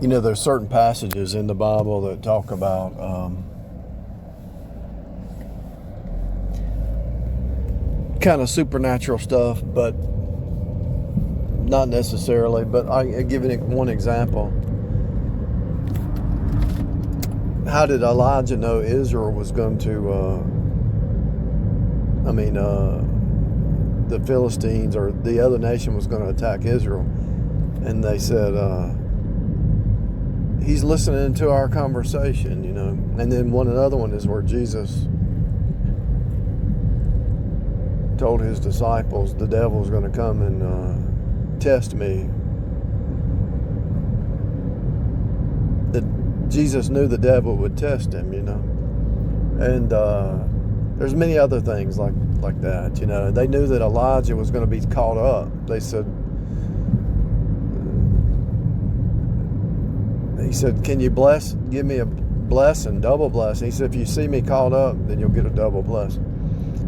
There's certain passages in the Bible that talk about kind of supernatural stuff, but not necessarily. But I give it one example. How did Elijah know Israel was going to, the Philistines or the other nation was going to attack Israel? And they said, he's listening to our conversation, And then another one is where Jesus told his disciples the devil's going to come and test me. Jesus knew the devil would test him, And there's many other things like that, They knew that Elijah was going to be caught up. They said, he said, can you give me a blessing, double blessing? He said, if you see me caught up, then you'll get a double blessing.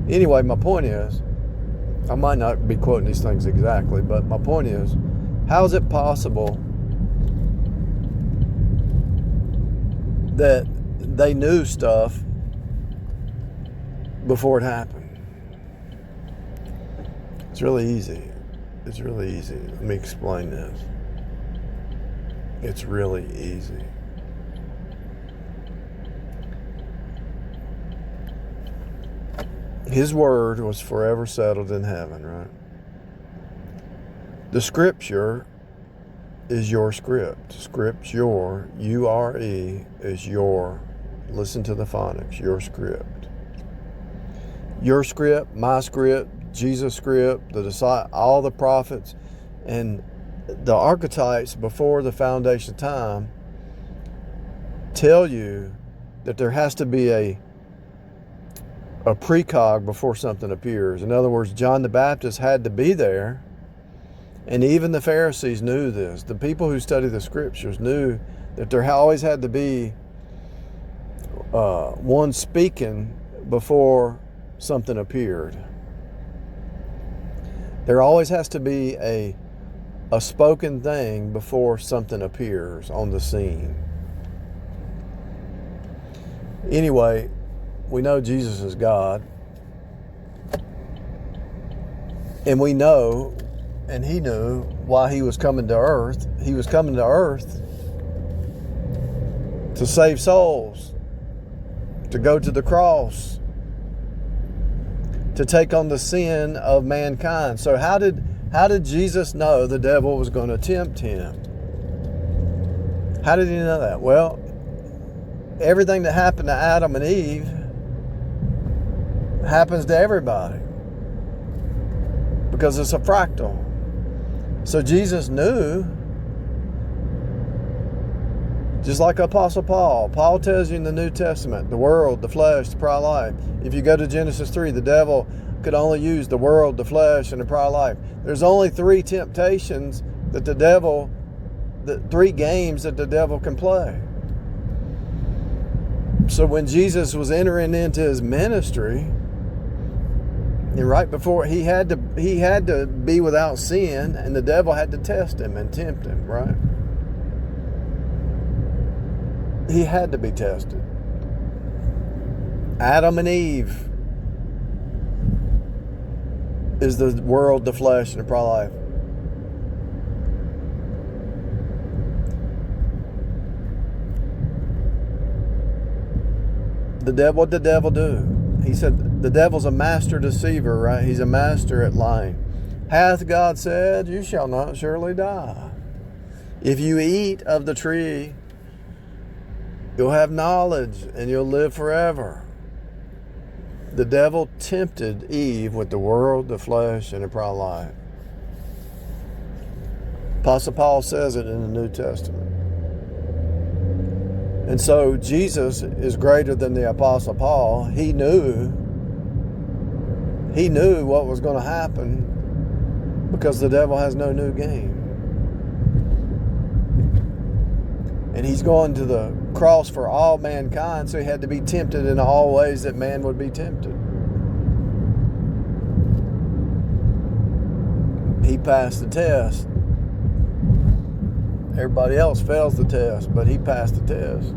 Anyway, my point is, I might not be quoting these things exactly, but my point is, how is it possible that they knew stuff before it happened? It's really easy. Let me explain this. It's really easy. His word was forever settled in heaven, right? The scripture is your script. Scripture, U-R-E, is your, listen to the phonics, your script. Your script, my script, Jesus' script, all the prophets, and the archetypes before the foundation of time tell you that there has to be a precog before something appears. In other words, John the Baptist had to be there, and even the Pharisees knew this. The people who study the scriptures knew that there always had to be one speaking before something appeared. There always has to be a spoken thing before something appears on the scene. Anyway, we know Jesus is God. And we know, and he knew why he was coming to earth. He was coming to earth to save souls, to go to the cross, to take on the sin of mankind. So how did Jesus know the devil was going to tempt him? How did he know that? Well, everything that happened to Adam and Eve happens to everybody because it's a fractal. So Jesus knew, just like Apostle Paul. Paul tells you in the New Testament, the world, the flesh, the pride of life. If you go to Genesis 3, the devil could only use the world, the flesh, and the pride of life. There's only 3 temptations that the 3 games that the devil can play. So when Jesus was entering into his ministry, and right before he had to be without sin, and the devil had to test him and tempt him, right? He had to be tested. Adam and Eve is the world, the flesh, and the pride of life. What did the devil do? He said the devil's a master deceiver, right? He's a master at lying. Hath God said, you shall not surely die. If you eat of the tree, you'll have knowledge and you'll live forever. The devil tempted Eve with the world, the flesh, and the pride of life. Apostle Paul says it in the New Testament. And so Jesus is greater than the Apostle Paul. He knew what was going to happen because the devil has no new game. And he's going to the cross for all mankind, so he had to be tempted in all ways that man would be tempted. He passed the test. Everybody else fails the test, but he passed the test.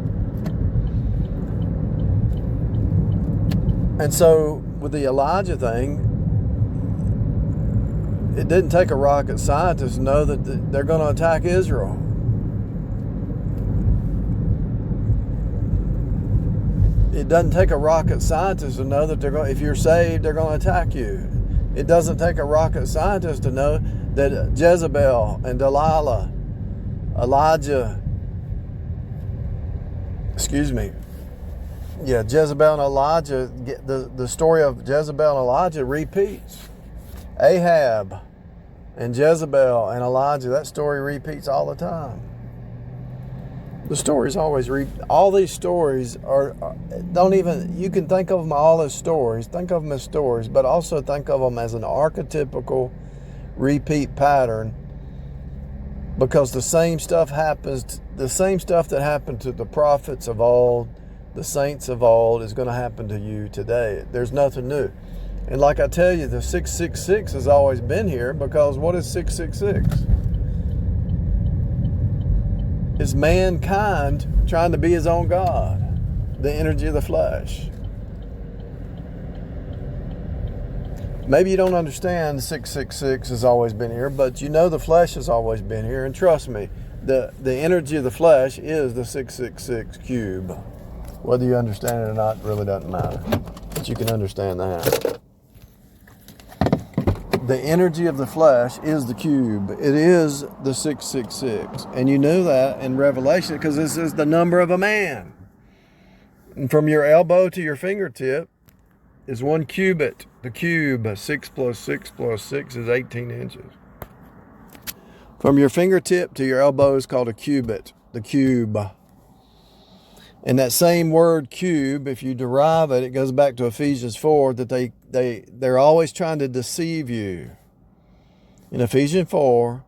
And so with the Elijah thing, it didn't take a rocket scientist to know that they're going to attack Israel. It doesn't take a rocket scientist to know that if you're saved, they're going to attack you. It doesn't take a rocket scientist to know that Jezebel and Delilah, Jezebel and Elijah, the story of Jezebel and Elijah repeats. Ahab and Jezebel and Elijah, that story repeats all the time. The stories always all these stories you can think of them all as stories, think of them as stories, but also think of them as an archetypical repeat pattern, because the same stuff that happened to the prophets of old, the saints of old, is going to happen to you today. There's nothing new. And like I tell you, the 666 has always been here, because what is 666? It's mankind trying to be his own God, the energy of the flesh. Maybe you don't understand 666 has always been here, but you know the flesh has always been here. And trust me, the energy of the flesh is the 666 cube. Whether you understand it or not really doesn't matter, but you can understand that. The energy of the flesh is the cube. It is the 666. And you know that in Revelation, because this is the number of a man. And from your elbow to your fingertip is 1 cubit. The cube, 6 plus 6 plus 6 is 18 inches. From your fingertip to your elbow is called a cubit, the cube. And that same word cube, if you derive it, it goes back to Ephesians 4, that they're always trying to deceive you. In Ephesians 4,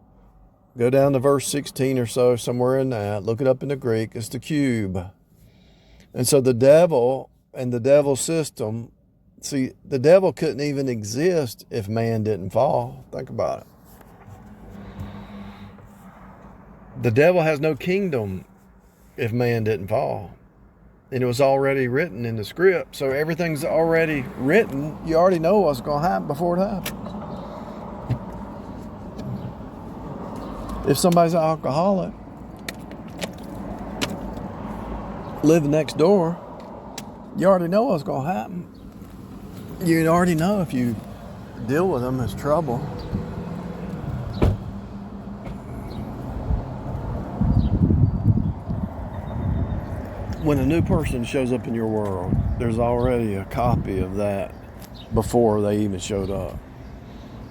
go down to verse 16 or so, somewhere in that, look it up in the Greek, it's the cube. And so the devil and the devil's system, see, the devil couldn't even exist if man didn't fall. Think about it. The devil has no kingdom if man didn't fall. And it was already written in the script. So everything's already written. You already know what's going to happen before it happens. If somebody's an alcoholic, living next door, you already know what's going to happen. You already know if you deal with them, it's trouble. When a new person shows up in your world, there's already a copy of that before they even showed up.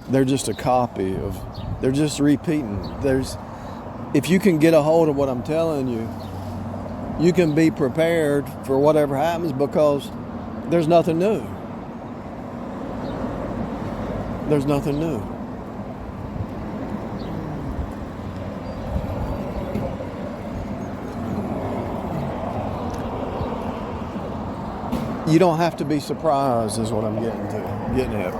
They're just a copy of, they're just repeating. If you can get a hold of what I'm telling you, you can be prepared for whatever happens, because there's nothing new. There's nothing new. You don't have to be surprised, is what I'm getting at.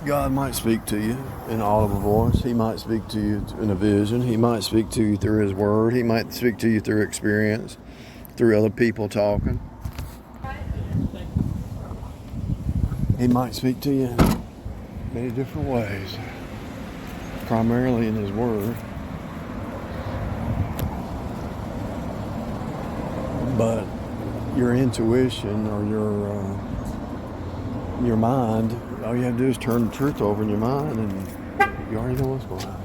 God might speak to you in an audible voice. He might speak to you in a vision. He might speak to you through His Word. He might speak to you through experience, through other people talking. He might speak to you in many different ways, primarily in His Word. But your intuition or your mind, all you have to do is turn the truth over in your mind, and you already know what's going on.